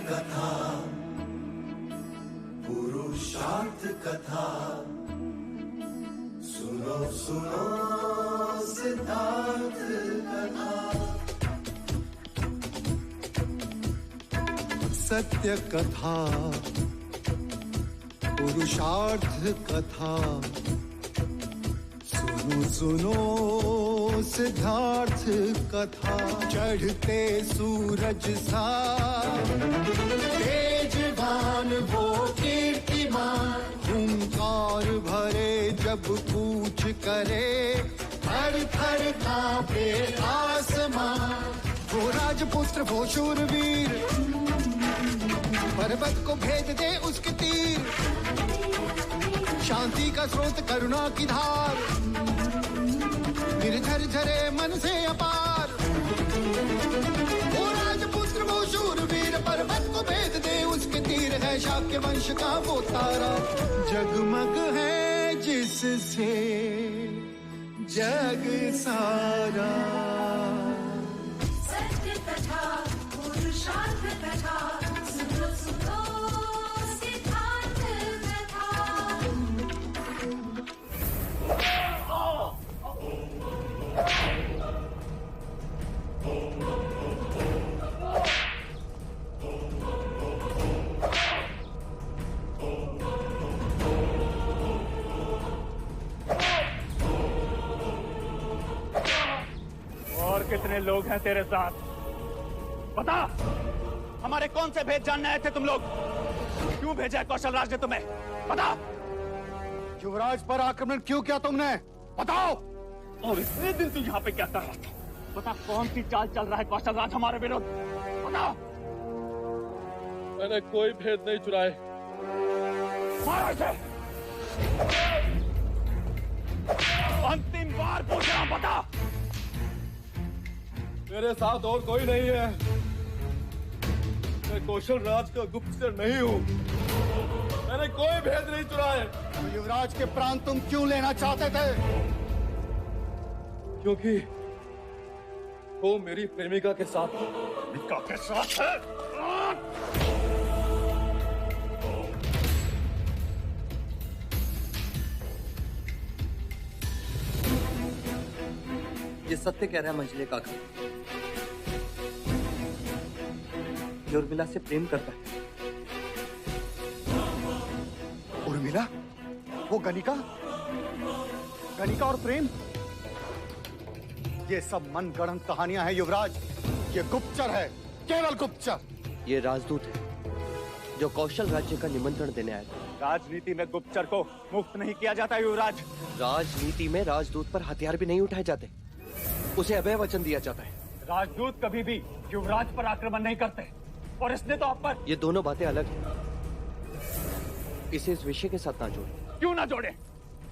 कथा, पुरुषार्थ कथा, सुनो सुनो सिद्धार्थ कथा। सत्य कथा, पुरुषार्थ कथा, सुनो सुनो सिद्धार्थ कथा। चढ़ते सूरज सा तेजवान वो कीर्तिमान, हुंकार भरे जब कूच करे, थर थर कांपे आसमान। वो राजपुत्र वो शूरवीर, पर्वत को भेद दे उसके तीर, शांति का स्रोत करुणा की धार, निर्झर झरे मन से अपार। वो राजपुत्र वो शूरवीर, पर्वत को भेद दे उसके तीर, है शाक्य वंश का वो तारा, जगमग है जिससे जग सारा। सत्य कथा, पुरुषार्थ कथा, सुनो सुनो सिद्धार्थ कथा। और कितने लोग हैं तेरे साथ? बता, हमारे कौन से भेद जानने आए थे तुम लोग? क्यों भेजा कौशल राज ने तुम्हें? बता। युवराज पर आक्रमण क्यों किया तुमने? बताओ। और इतने दिन तू यहाँ पे क्या कर रहा था? बता, कौन सी चाल चल रहा है कौशल राज हमारे विरुद्ध? बताओ। मैंने कोई भेद नहीं चुराए। मारो इसे। अंतिम बार पूछ रहा हूं, बता। मेरे साथ और कोई नहीं है। मैं कौशल राज का गुप्तचर नहीं हूँ। मैंने कोई भेद नहीं चुराए। तो युवराज के प्राण तुम क्यों लेना चाहते थे? क्योंकि वो मेरी प्रेमिका के साथ है। ये सत्य कह रहा है मंजले काका, ये उर्मिला से प्रेम करता है। उर्मिला? वो गणिका? गणिका और प्रेम? ये सब मनगढ़ंत कहानियां हैं युवराज। ये गुप्तचर है, केवल गुप्तचर। ये राजदूत है जो कौशल राज्य का निमंत्रण देने आया था। राजनीति में गुप्तचर को मुक्त नहीं किया जाता युवराज। राजनीति में राजदूत पर हथियार भी नहीं उठाए जाते, उसे अभय वचन दिया जाता है। राजदूत कभी भी युवराज पर आक्रमण नहीं करते, और इसने तो आप पर। ये दोनों बातें अलग हैं। इसे इस विषय के साथ ना जोड़े। क्यों ना जोड़े?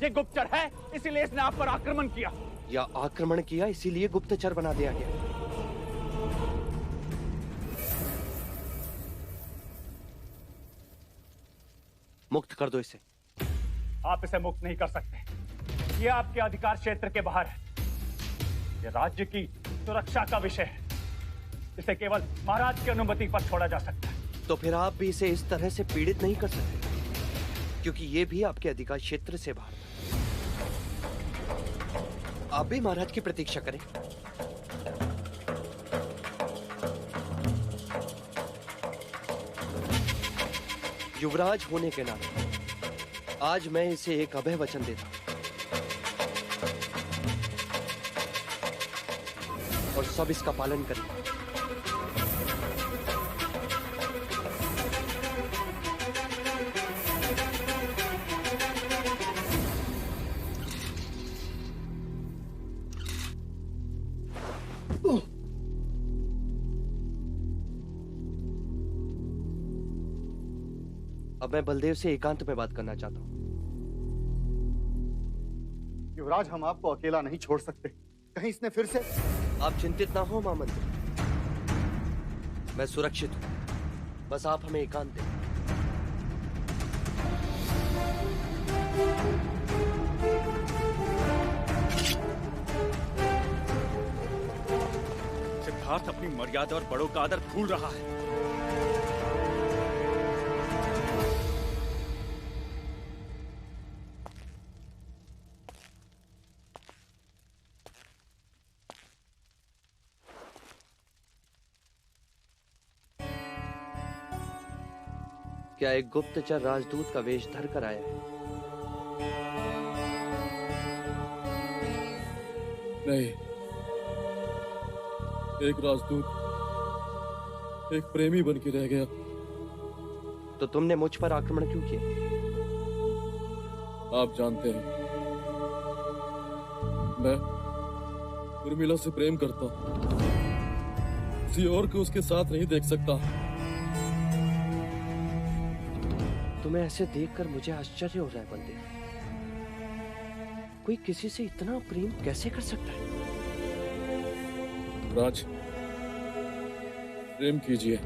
ये गुप्तचर है, इसीलिए इसने आप पर आक्रमण किया। या आक्रमण किया इसीलिए गुप्तचर बना दिया गया। मुक्त कर दो इसे। आप इसे मुक्त नहीं कर सकते। ये आपके अधिकार क्षेत्र के बाहर है। ये राज्य की सुरक्षा का विषय है। इसे केवल महाराज की अनुमति पर छोड़ा जा सकता है। तो फिर आप भी इसे इस तरह से पीड़ित नहीं कर सकते, क्योंकि ये भी आपके अधिकार क्षेत्र से बाहर है। आप भी महाराज की प्रतीक्षा करें। युवराज होने के नाते आज मैं इसे एक अभय वचन देता हूं, और सब इसका पालन करें। अब मैं बलदेव से एकांत में बात करना चाहता हूं। युवराज, हम आपको अकेला नहीं छोड़ सकते। कहीं इसने फिर से... आप चिंतित ना हो महामंत्री, मैं सुरक्षित हूं। बस आप हमें एकांत दें। सिद्धार्थ अपनी मर्यादा और बड़ों का आदर भूल रहा है। क्या एक गुप्तचर राजदूत का वेश धर कर आया है? नहीं, एक राजदूत एक प्रेमी बन के रह गया। तो तुमने मुझ पर आक्रमण क्यों किया? आप जानते हैं, मैं उर्मिला से प्रेम करता हूं, किसी और को उसके साथ नहीं देख सकता। तुम्हें ऐसे देखकर मुझे आश्चर्य हो रहा है बलदेव। कोई किसी से इतना प्रेम कैसे कर सकता है? राज, प्रेम कीजिए,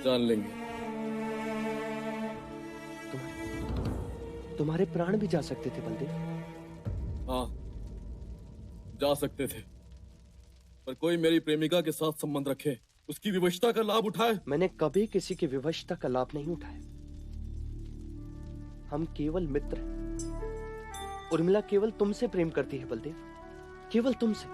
जान लेंगे। तुम्हारे प्राण भी जा सकते थे बलदेव। हाँ, जा सकते थे, पर कोई मेरी प्रेमिका के साथ संबंध रखे, उसकी विवशता का लाभ उठाए। मैंने कभी किसी की विवशता का लाभ नहीं उठाया। हम केवल मित्र हैं। उर्मिला केवल तुमसे प्रेम करती है बलदेव, केवल तुमसे।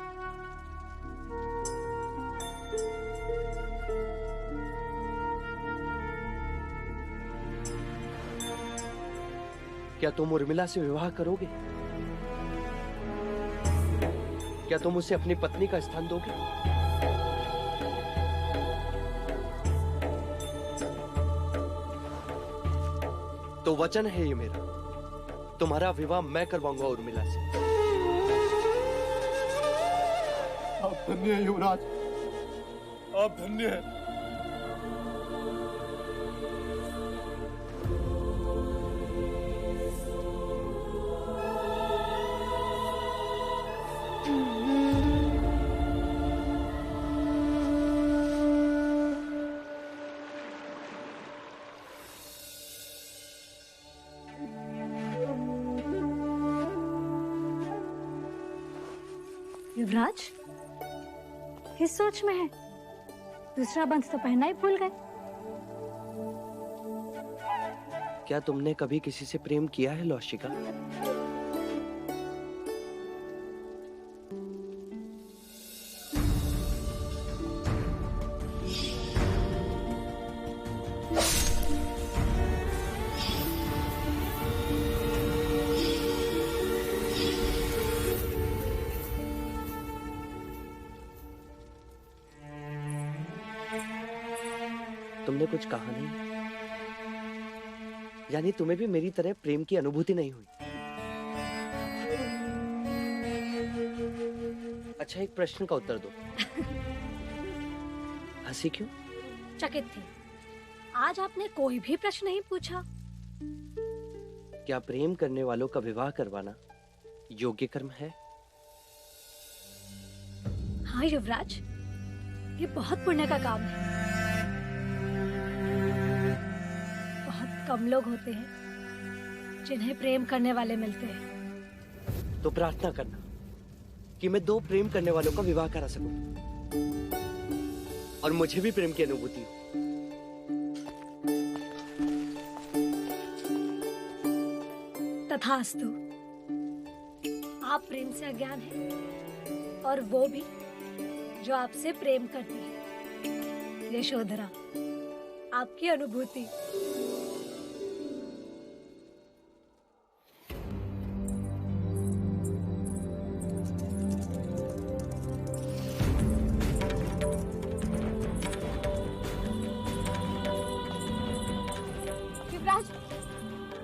क्या तुम उर्मिला से विवाह करोगे? क्या तुम उसे अपनी पत्नी का स्थान दोगे? तो वचन है ये मेरा, तुम्हारा विवाह मैं करवाऊंगा उर्मिला से। आप धन्य हैं युवराज, आप धन्य हैं। युवराज किस सोच में है? दूसरा बंध तो पहनना ही भूल गए। क्या तुमने कभी किसी से प्रेम किया है लौशिका? तुमने कुछ कहा नहीं, यानी तुम्हें भी मेरी तरह प्रेम की अनुभूति नहीं हुई। अच्छा, एक प्रश्न का उत्तर दो। हंसी क्यों? चकित थी। आज आपने कोई भी प्रश्न नहीं पूछा। क्या प्रेम करने वालों का विवाह करवाना योग्य कर्म है? हाँ युवराज, ये बहुत पुण्य का काम है। कम लोग होते हैं जिन्हें प्रेम करने वाले मिलते हैं। तो प्रार्थना करना कि मैं 2 प्रेम करने वालों का विवाह करा सकूं और मुझे भी प्रेम की अनुभूति हो। तथास्तु। आप प्रेम से अज्ञान हैं और वो भी जो आपसे प्रेम करती है। यशोधरा, आपकी अनुभूति।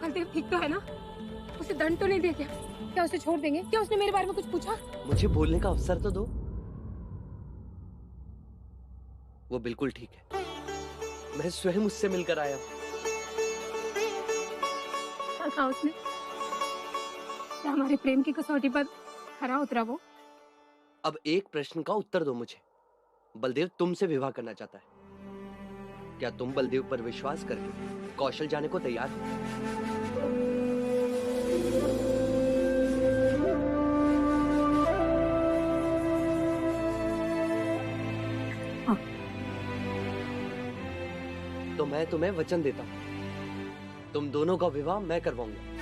बलदेव ठीक तो है ना? उसे दंड तो नहीं दिया क्या? क्या उसे छोड़ देंगे? क्या उसने मेरे बारे में कुछ पूछा? मुझे बोलने का अवसर तो दो। वो बिल्कुल ठीक है, मैं स्वयं उससे मिलकर आया हूँ। क्या कहा उसने? क्या हमारे प्रेम की कसौटी पर खरा उतरा वो? अब एक प्रश्न का उत्तर दो मुझे। बलदेव तुमसे विवाह करना चाहता है, क्या तुम बलदेव पर विश्वास करके कौशल जाने को तैयार हो? हाँ। तो मैं तुम्हें वचन देता हूं, तुम दोनों का विवाह मैं करवाऊंगा।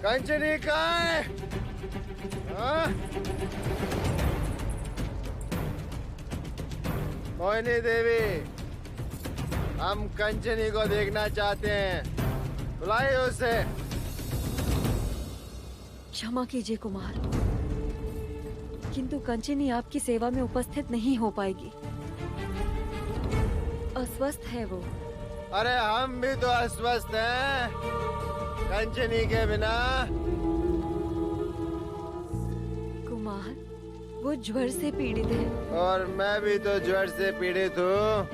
कंचनी कहाँ है? हाँ? मोहिनी देवी, हम कंचनी को देखना चाहते हैं, बुलाइए उसे। क्षमा कीजिए कुमार, किंतु कंचनी आपकी सेवा में उपस्थित नहीं हो पाएगी। अस्वस्थ है वो। अरे हम भी तो अस्वस्थ हैं, कंचनी के बिना। कुमार, वो ज्वर से पीड़ित है। और मैं भी तो ज्वर से पीड़ित हूँ।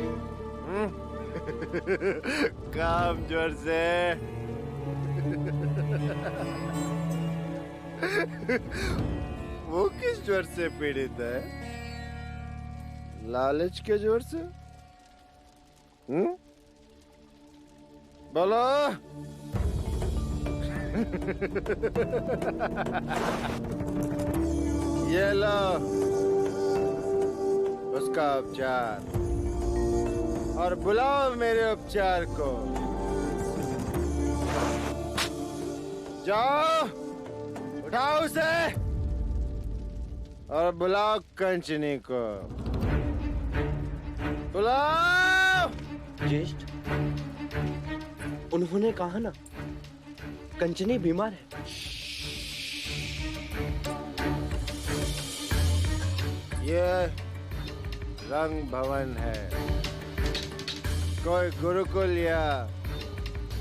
काम ज्वर से। वो किस ज्वर से पीड़ित है? लालच के ज्वर से? बोलो। ये लो उसका उपचार, और बुलाओ मेरे उपचार को। जाओ, उठाओ उसे और बुलाओ कंचनी को। बुलाओ। ज्येष्ठ, उन्होंने कहा ना, कंचनी बीमार है। ये रंग भवन है, कोई गुरुकुल या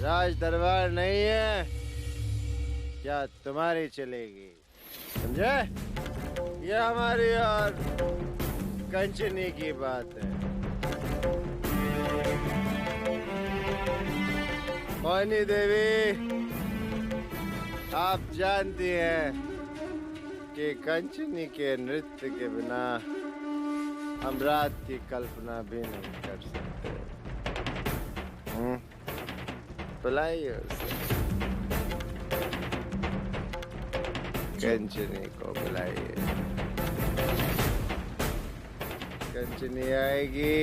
राज दरबार नहीं है। क्या तुम्हारी चलेगी? समझे? ये हमारी और कंचनी की बात है। मोहिनी देवी, आप जानती हैं कि कंचनी के नृत्य के बिना हम रात की कल्पना भी नहीं कर सकते। बुलाइए उसे, कंचनी को बुलाइए। कंचनी आएगी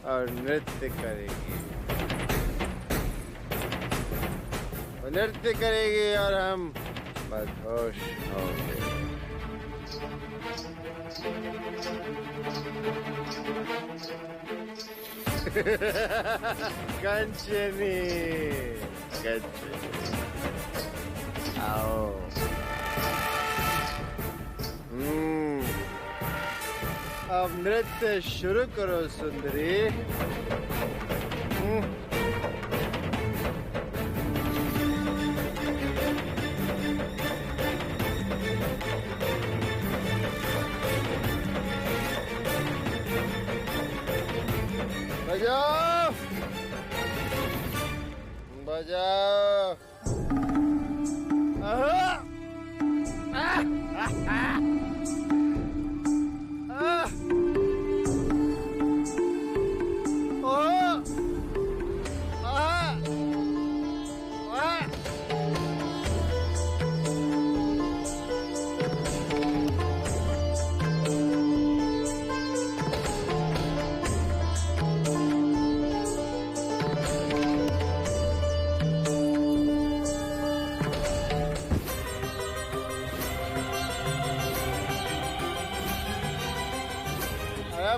और नृत्य करेगी। वो नृत्य करेगी और हम बदहोश होंगे। कंचनी, कंचनी, आओ। अब नृत्य शुरू करो सुंदरी। बजाओ, बजाओ।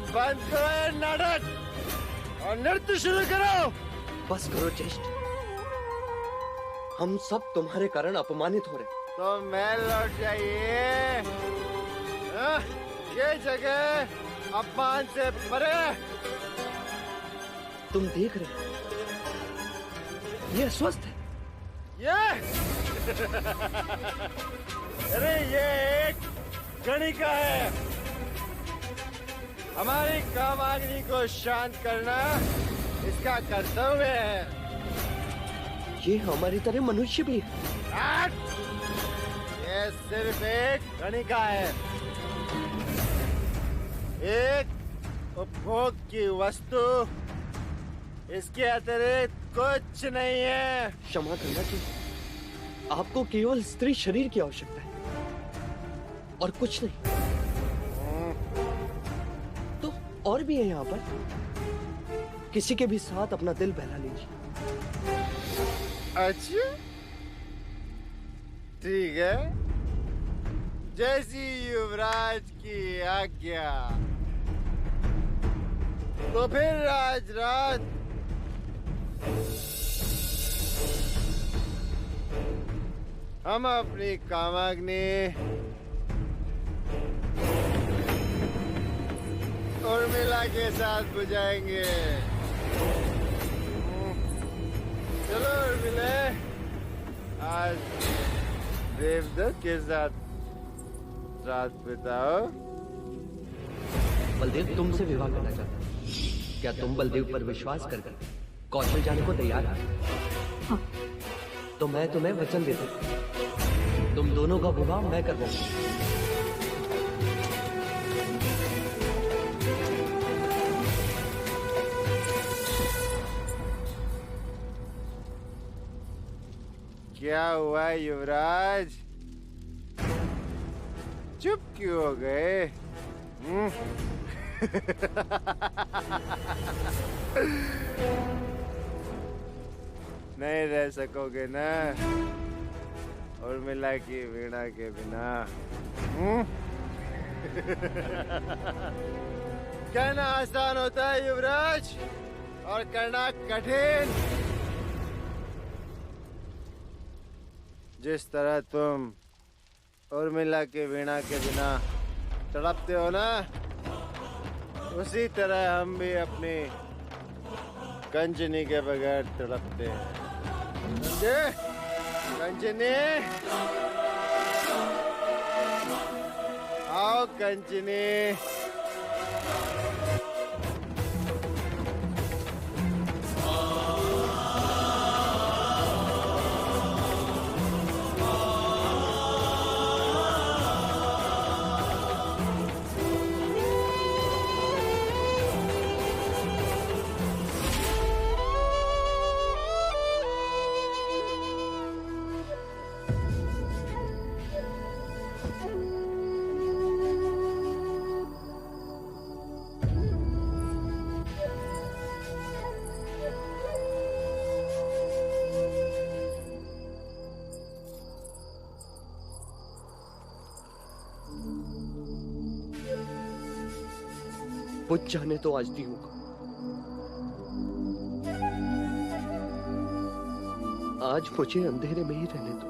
बंद करो ये नाटक और नृत्य शुरू करो। बस करो ज्येष्ठ, हम सब तुम्हारे कारण अपमानित हो रहे। तो मैं लौट जाइए। ये जगह अपमान से परे। तुम देख रहे हो, ये अस्वस्थ है। ये अरे ये एक गणिका है। हमारी कामाग्नि को शांत करना इसका कर्तव्य है। ये हमारी तरह मनुष्य भी है। ये सिर्फ एक गणिका है, एक उपभोग की वस्तु। इसके अतिरिक्त कुछ नहीं है। क्षमा करना चाहिए, आपको केवल स्त्री शरीर की आवश्यकता है और कुछ नहीं। तो और भी है यहाँ पर, किसी के भी साथ अपना दिल बहला लीजिए। अच्छा, ठीक है, जैसी युवराज की आज्ञा। तो फिर आज रात हम अपनी कामाग्नि उर्मिला के साथ बुझाएंगे। चलो उर्मिला, आज देवदत्त के साथ रात बिताओ। बलदेव तुमसे विवाह करना चाहता है। क्या तुम बलदेव पर विश्वास करके कौशल जाने को तैयार है? हाँ। तो मैं तुम्हें वचन देता हूं, तुम दोनों का विवाह मैं करवाऊंगा। क्या हुआ युवराज, चुप क्यों हो गए? नहीं रह सकोगे ना उर्मिला की वीणा के बिना? कहना आसान होता है युवराज, और करना कठिन। जिस तरह तुम उर्मिला के वीणा के बिना तड़पते हो ना, उसी तरह हम भी अपनी कंचनी के बगैर तड़पते हैं। समझे? कंचनी, आओ कंचनी। बुझ जाने तो आज दी होगा। आज मुझे अंधेरे में ही रहने दो।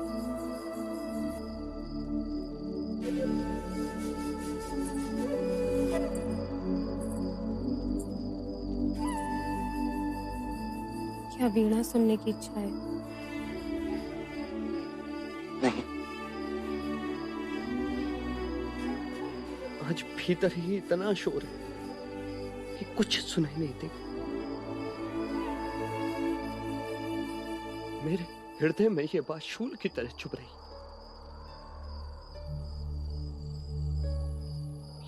क्या वीणा सुनने की इच्छा है? नहीं, आज भीतर ही इतना शोर है कि कुछ सुनाई नहीं देगा। मेरे हृदय में ये बात शूल की तरह चुभ रही।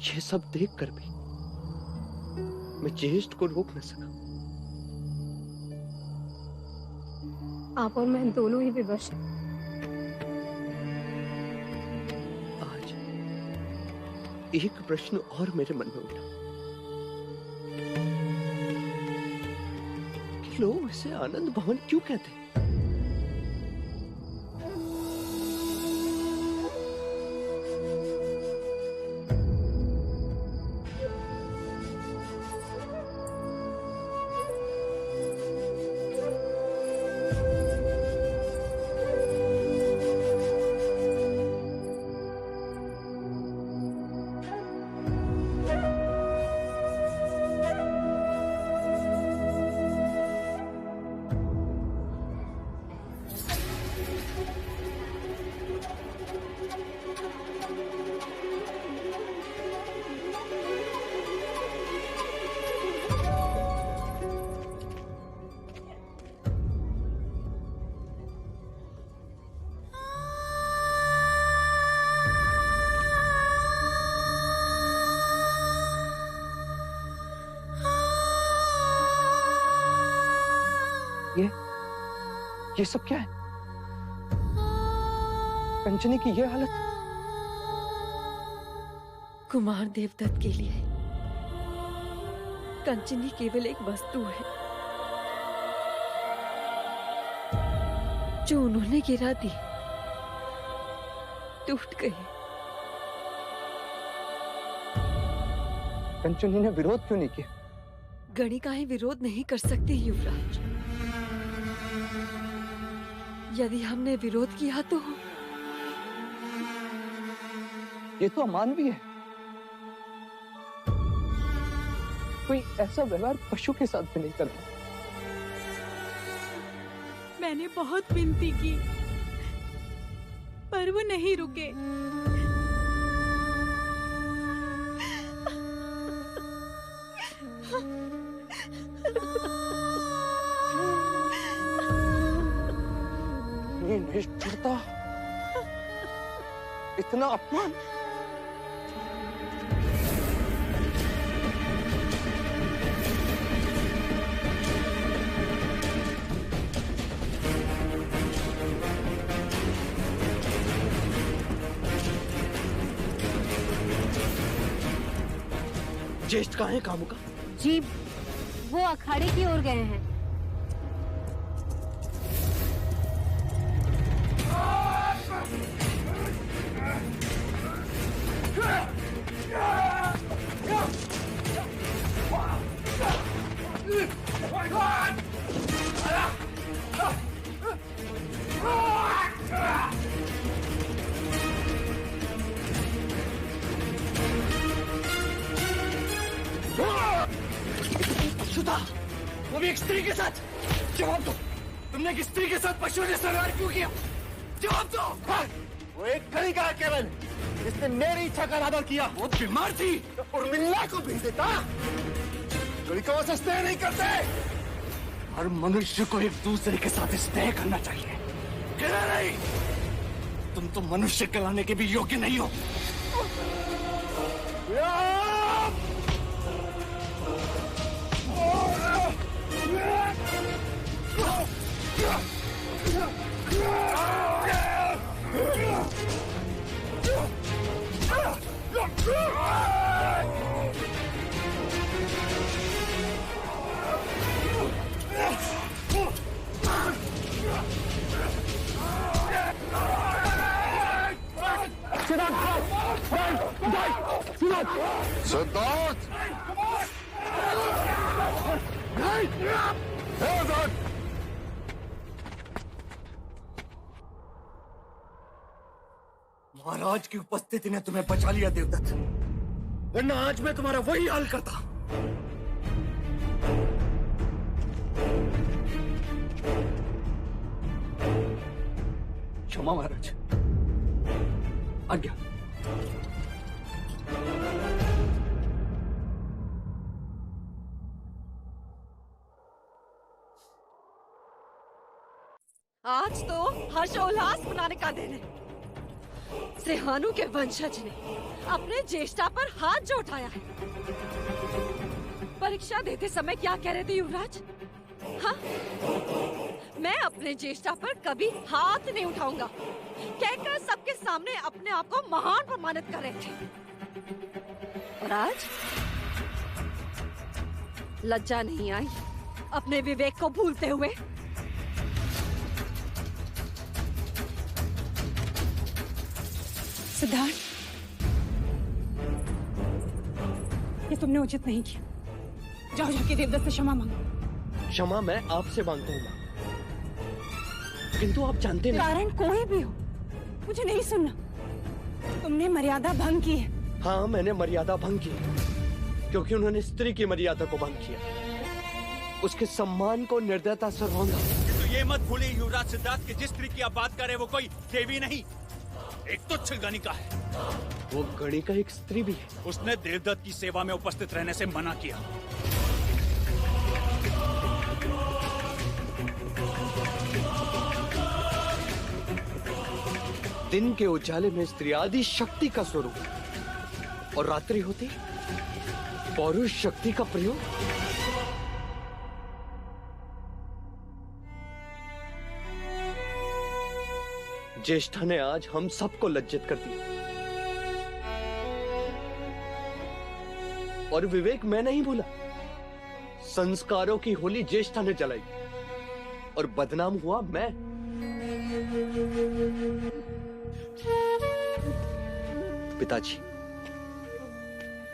ये सब देखकर भी मैं ज्येष्ठ को रोक न सका। आप और मैं दोनों ही विवश हैं। आज एक प्रश्न और मेरे मन में उठा कि लोग इसे आनंद भवन क्यों कहते हैं? ये सब क्या है? कंचनी की ये हालत? कुमार देवदत्त के लिए कंचनी केवल एक वस्तु है जो उन्होंने गिरा दी। टूट गई। कंचनी ने विरोध क्यों नहीं किया? गणिकाएं विरोध नहीं कर सकती युवराज। यदि हमने विरोध किया तो ये तो अमानवीय है। कोई ऐसा व्यवहार पशु के साथ भी नहीं करता। मैंने बहुत विनती की पर वो नहीं रुके। ये निष्ठुरता, इतना अपमान। ज्येष्ठ कहाँ है कामुका? जी वो अखाड़े की ओर गए हैं। शुदा, वो भी एक स्त्री के साथ। जवाब दो, तुमने एक स्त्री के साथ पशुओं ने सरवार क्यों किया? जवाब दो। वो एक गणिका है केवल, जिसने मेरी इच्छा का अनादर किया। वो बीमार थी तो उर्मिला को भेज देता। गणिकाओं से स्नेह नहीं करते। हर मनुष्य को एक दूसरे के साथ स्नेह करना चाहिए। कहना नहीं, तुम तो मनुष्य कहलाने के भी योग्य नहीं हो। सिद्धार्थ! महाराज की उपस्थिति ने तुम्हें बचा लिया देवदत्त, वरना आज मैं तुम्हारा वही हाल करता। क्षमा महाराज, आज्ञा। आज तो हर्षोल्लास मनाने का दिन है। सिंहानु के वंशज ने अपने ज्येष्ठा पर हाथ जो उठाया है। परीक्षा देते समय क्या कह रहे थे युवराज? हाँ, मैं अपने ज्येष्ठा पर कभी हाथ नहीं उठाऊंगा कहकर सबके सामने अपने आप को महान प्रमाणित कर रहे थे। और आज लज्जा नहीं आई अपने विवेक को भूलते हुए? सिद्धार्थ, ये तुमने उचित नहीं किया। जाओ जाके देवदत्त से क्षमा मांगो। क्षमा मैं आपसे मांगता हूँ, किंतु आप जानते नहीं। कारण कोई भी हो, मुझे नहीं सुनना। तुमने मर्यादा भंग की है। हाँ, मैंने मर्यादा भंग की, क्योंकि उन्होंने स्त्री की मर्यादा को भंग किया, उसके सम्मान को निर्दयता से रौंदा। तो ये मत भूलिए युवराज सिद्धार्थ कि जिस स्त्री की आप बात कर रहे हैं वो कोई देवी नहीं, एक तुच्छ गणिका है। वो गणिका एक स्त्री भी है। उसने देवदत्त की सेवा में उपस्थित रहने से मना किया। दिन के उजाले में स्त्री आदि शक्ति का स्वरूप, और रात्रि होती पौरुष शक्ति का प्रयोग। ज्येष्ठा ने आज हम सबको लज्जित कर दिया, और विवेक मैं नहीं भूला। संस्कारों की होली ज्येष्ठा ने जलाई, और बदनाम हुआ मैं। पिताजी,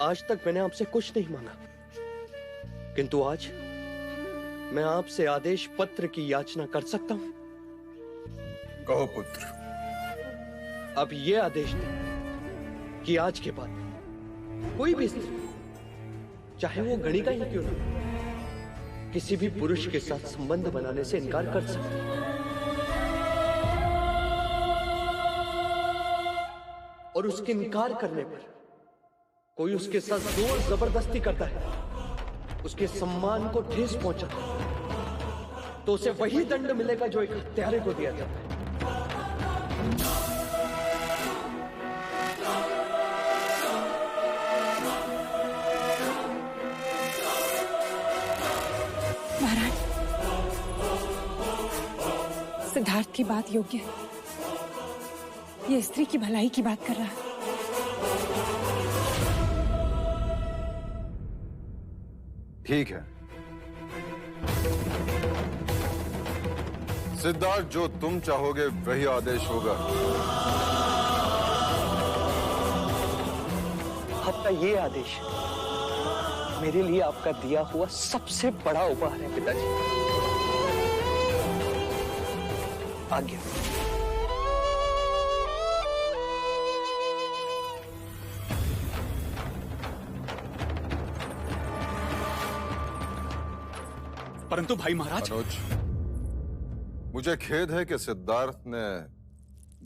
आज तक मैंने आपसे कुछ नहीं मांगा, किंतु आज मैं आपसे आदेश पत्र की याचना कर सकता हूं। कहो पुत्र। अब यह आदेश दें कि आज के बाद कोई भी स्त्री, चाहे वो गणिका ही क्यों न, किसी भी पुरुष के साथ संबंध बनाने से इनकार कर सकती है। और उसके इनकार करने पर कोई उसके साथ जोर जबरदस्ती करता है, उसके सम्मान को ठेस पहुंचा, तो उसे वही दंड मिलेगा जो एक हत्यारे को दिया जाता है। महाराज, सिद्धार्थ की बात योग्य है। ये स्त्री की भलाई की बात कर रहा है। ठीक है सिद्धार्थ, जो तुम चाहोगे वही आदेश होगा। आपका ये आदेश मेरे लिए आपका दिया हुआ सबसे बड़ा उपहार है पिताजी। आज्ञा। परंतु भाई महाराज। अनुज, मुझे खेद है कि सिद्धार्थ ने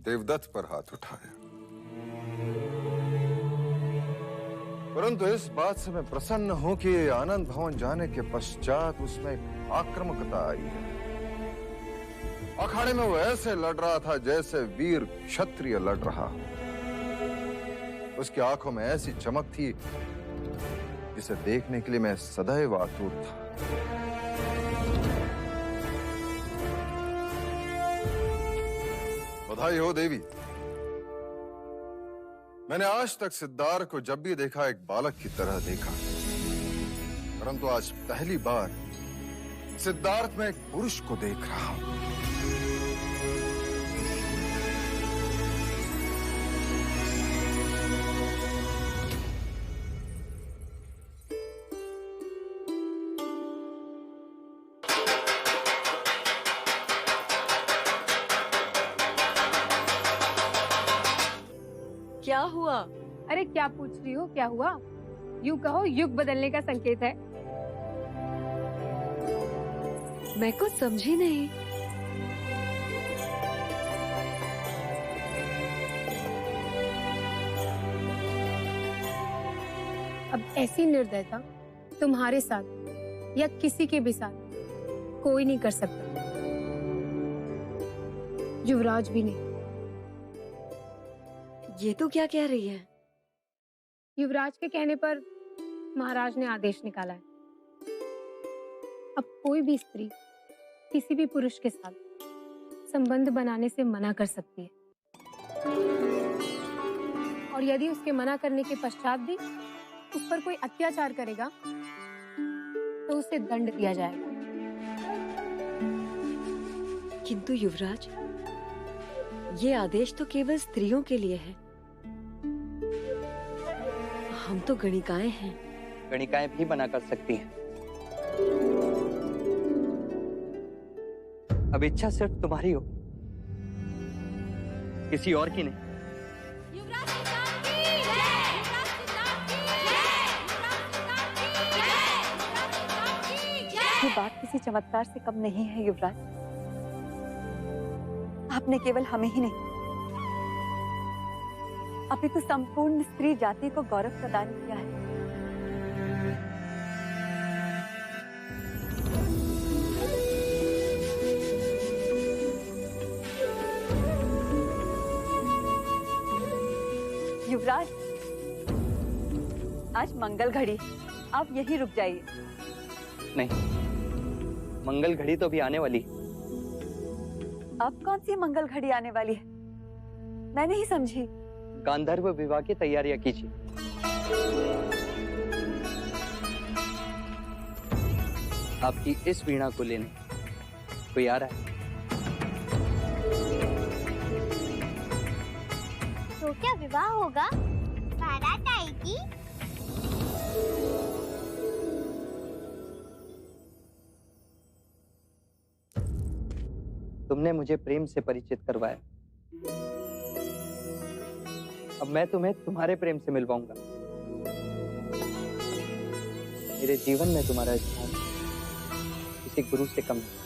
देवदत्त पर हाथ उठाया, परंतु इस बात से मैं प्रसन्न हूं कि आनंद भवन जाने के पश्चात उसमें आक्रामकता आई है। अखाड़े में वो ऐसे लड़ रहा था जैसे वीर क्षत्रिय लड़ रहा। उसकी आंखों में ऐसी चमक थी जिसे देखने के लिए मैं सदैव आतुर था। बधाई हो देवी। मैंने आज तक सिद्धार्थ को जब भी देखा एक बालक की तरह देखा, परंतु आज पहली बार सिद्धार्थ में एक पुरुष को देख रहा हूं। क्या हुआ? अरे क्या पूछ रही हो, क्या हुआ? यूं कहो युग बदलने का संकेत है। मैं कुछ समझी नहीं। अब ऐसी निर्दयता तुम्हारे साथ या किसी के भी साथ कोई नहीं कर सकता, युवराज भी नहीं। ये तो क्या कह रही है? युवराज के कहने पर महाराज ने आदेश निकाला है। अब कोई भी स्त्री किसी भी पुरुष के साथ संबंध बनाने से मना कर सकती है, और यदि उसके मना करने के पश्चात भी उस पर कोई अत्याचार करेगा तो उसे दंड दिया जाएगा। किंतु युवराज, ये आदेश तो केवल स्त्रियों के लिए है। हम तो गणिकाएं हैं। गणिकाएं भी मना कर सकती हैं। अब इच्छा सिर्फ तुम्हारी हो, किसी और की नहीं। ये बात किसी चमत्कार से कम नहीं है युवराज। आपने केवल हमें ही नहीं, अपितु संपूर्ण स्त्री जाति को गौरव प्रदान किया है। युवराज, आज मंगल घड़ी, आप यहीं रुक जाइए। नहीं, मंगल घड़ी तो भी आने वाली। अब कौन सी मंगल घड़ी आने वाली है? मैं नहीं समझी। गांधर्व विवाह की तैयारियां कीजिए। आपकी इस वीणा को लेने कोई आ रहा है। तो क्या विवाह होगा? तुमने मुझे प्रेम से परिचित करवाया, अब मैं तुम्हें तुम्हारे प्रेम से मिलवाऊंगा। मेरे जीवन में तुम्हारा स्थान किसी गुरु से कम नहीं।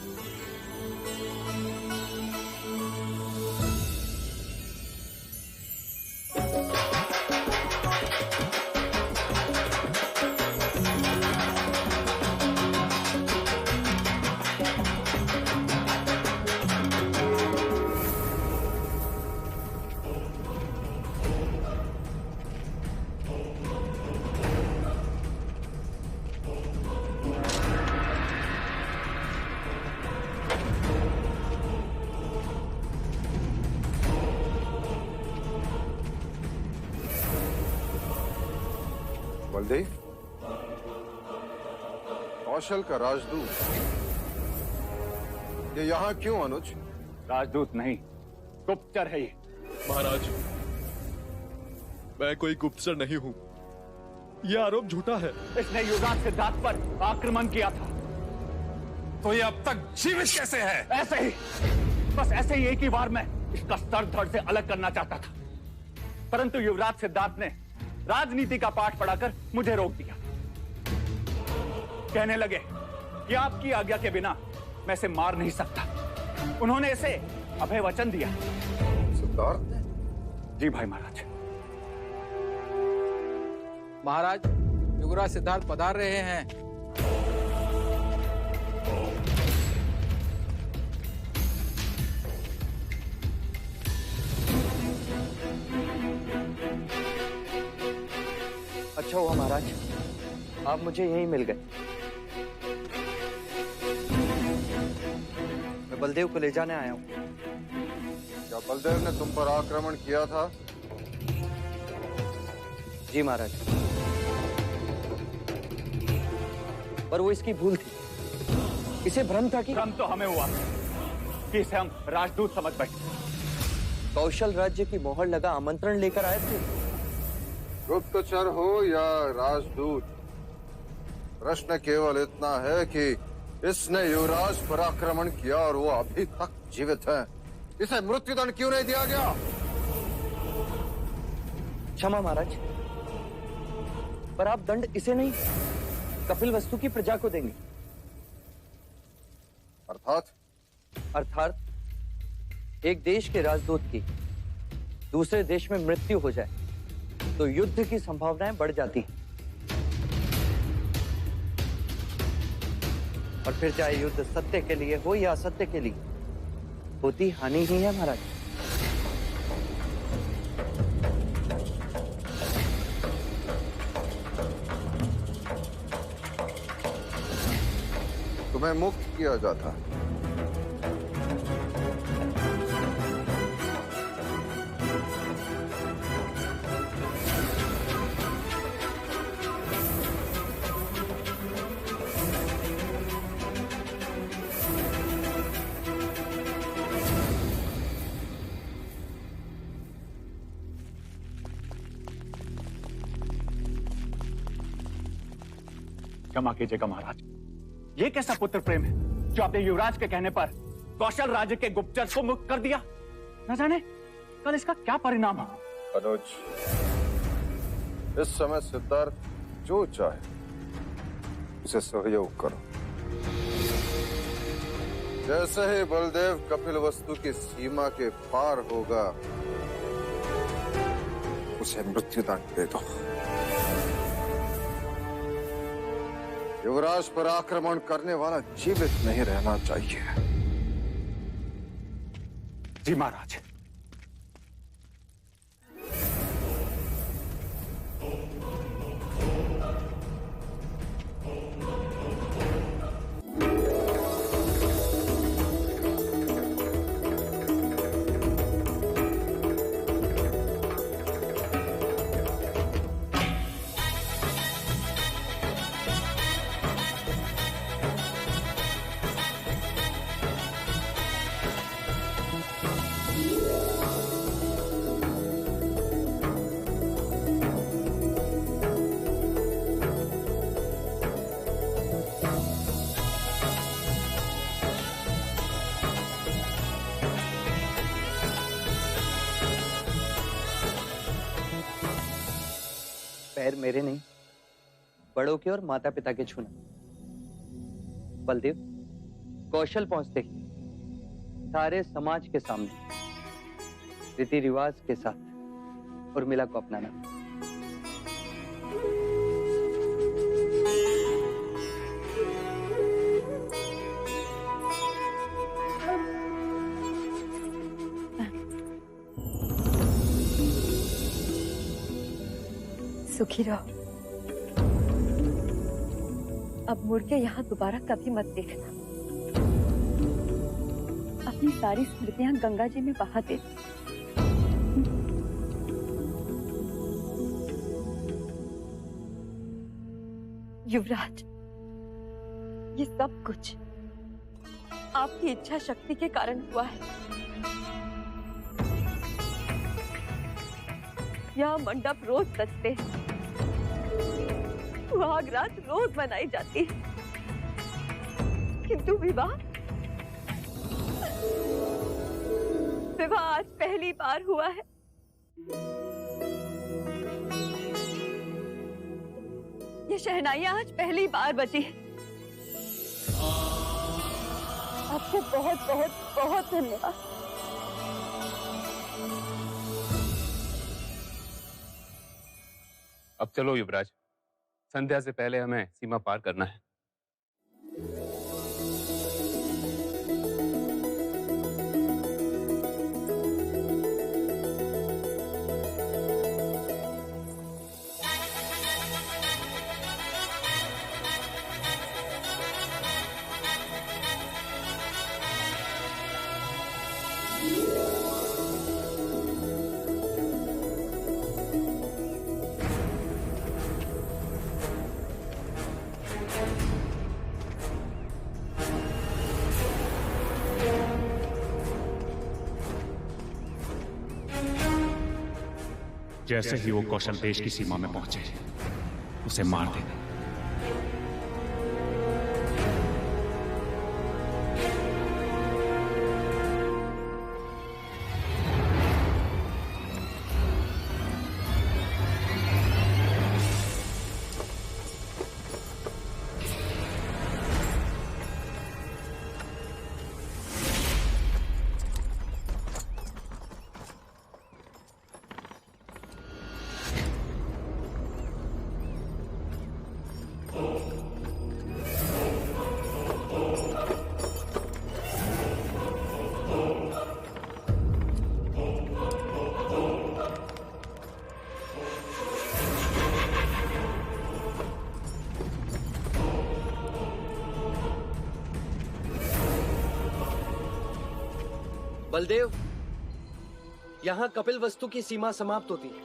बलदेव, कौशल का राजदूत ये यहाँ क्यों अनुज? राजदूत नहीं, गुप्तचर है ये। महाराज, मैं कोई गुप्तचर नहीं हूँ, यह आरोप झूठा है। इसने युवराज सिद्धार्थ पर आक्रमण किया था। तो ये अब तक जीवित कैसे है? ऐसे ही, बस ऐसे ही एक ही बार में इसका सर धड़ से अलग करना चाहता था, परंतु युवराज सिद्धार्थ ने राजनीति का पाठ पढ़ाकर मुझे रोक दिया। कहने लगे कि आपकी आज्ञा के बिना मैं इसे मार नहीं सकता। उन्होंने इसे अभय वचन दिया। सिद्धार्थ ने? जी भाई महाराज। महाराज, युवराज सिद्धार्थ पधार रहे हैं। अच्छा हुआ महाराज, आप मुझे यहीं मिल गए। मैं बलदेव को ले जाने आया हूँ। क्या बलदेव ने तुम पर आक्रमण किया था? जी महाराज, पर वो इसकी भूल थी। इसे भ्रम था कि भ्रम तो हमें हुआ कि इसे हम राजदूत समझ बैठे। कौशल राज्य की मोहर लगा आमंत्रण लेकर आए थे। गुप्तचर हो या राजदूत, प्रश्न केवल इतना है कि इसने युवराज पर आक्रमण किया और वो अभी तक जीवित है। इसे मृत्युदंड क्यों नहीं दिया गया? क्षमा महाराज, पर आप दंड इसे नहीं, कपिलवस्तु की प्रजा को देंगे। अर्थात एक देश के राजदूत की दूसरे देश में मृत्यु हो जाए तो युद्ध की संभावनाएं बढ़ जाती हैं, और फिर चाहे युद्ध सत्य के लिए हो या असत्य के लिए, होती हानि ही है महाराज। तुम्हें मुक्त किया जाता। क्षमा कीजिएगा महाराज, ये कैसा पुत्र प्रेम है जो आपने युवराज के कहने पर कौशल राज्य के गुप्तचर को मुक्त कर दिया? न जाने कल इसका क्या परिणाम हो। अनुज, इस समय सिद्धार्थ जो चाहे उसे सहयोग करो। जैसे ही बलदेव कपिलवस्तु की सीमा के पार होगा, उसे मृत्युदंड दे दो। युवराज पर आक्रमण करने वाला जीवित नहीं रहना चाहिए। जी महाराज। पैर मेरे नहीं, बड़ों के और माता पिता के छूना। बलदेव, कौशल पहुंचते ही सारे समाज के सामने रीति रिवाज के साथ उर्मिला को अपनाना। सुखी रहो। अब मुड़ के यहाँ दोबारा कभी मत देखना। अपनी सारी स्मृतियां गंगा जी में बहा दे। युवराज, ये सब कुछ आपकी इच्छा शक्ति के कारण हुआ है। यहाँ मंडप रोज सजते हैं, सुहाग रात रोज मनाई जाती है, किंतु विवाह आज पहली बार हुआ है। ये शहनाइयां आज पहली बार बजी है। आपको बहुत बहुत बहुत धन्यवाद। अब चलो युवराज, संध्या से पहले हमें सीमा पार करना है। जैसे ही वो कौशल देश की सीमा में पहुंचे, उसे मार देना। बलदेव, यहां कपिल वस्तु की सीमा समाप्त होती है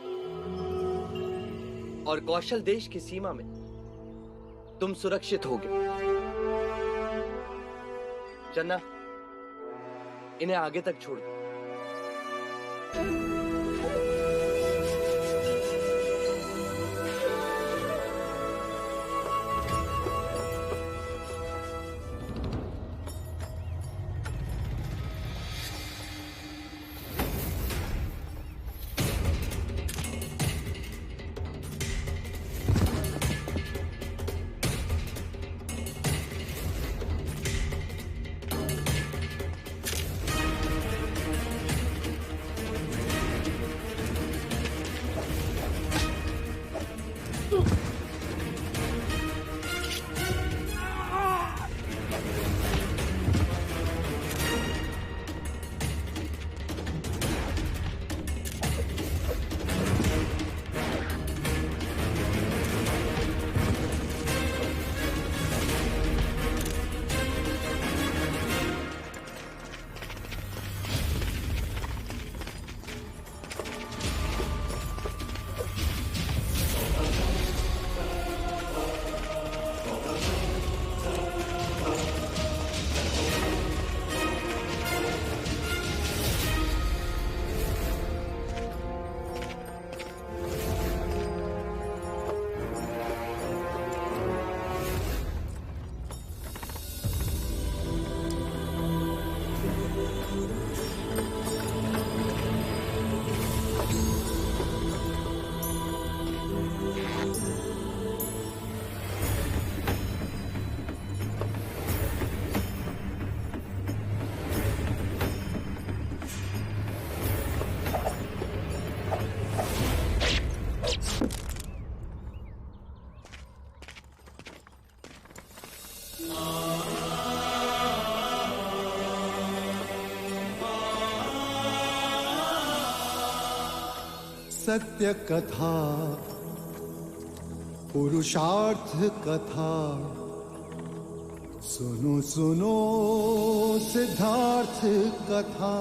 और कौशल देश की सीमा में तुम सुरक्षित होगे। चन्ना, इन्हें आगे तक छोड़ दो। सत्य कथा पुरुषार्थ कथा सुनो सुनो सिद्धार्थ कथा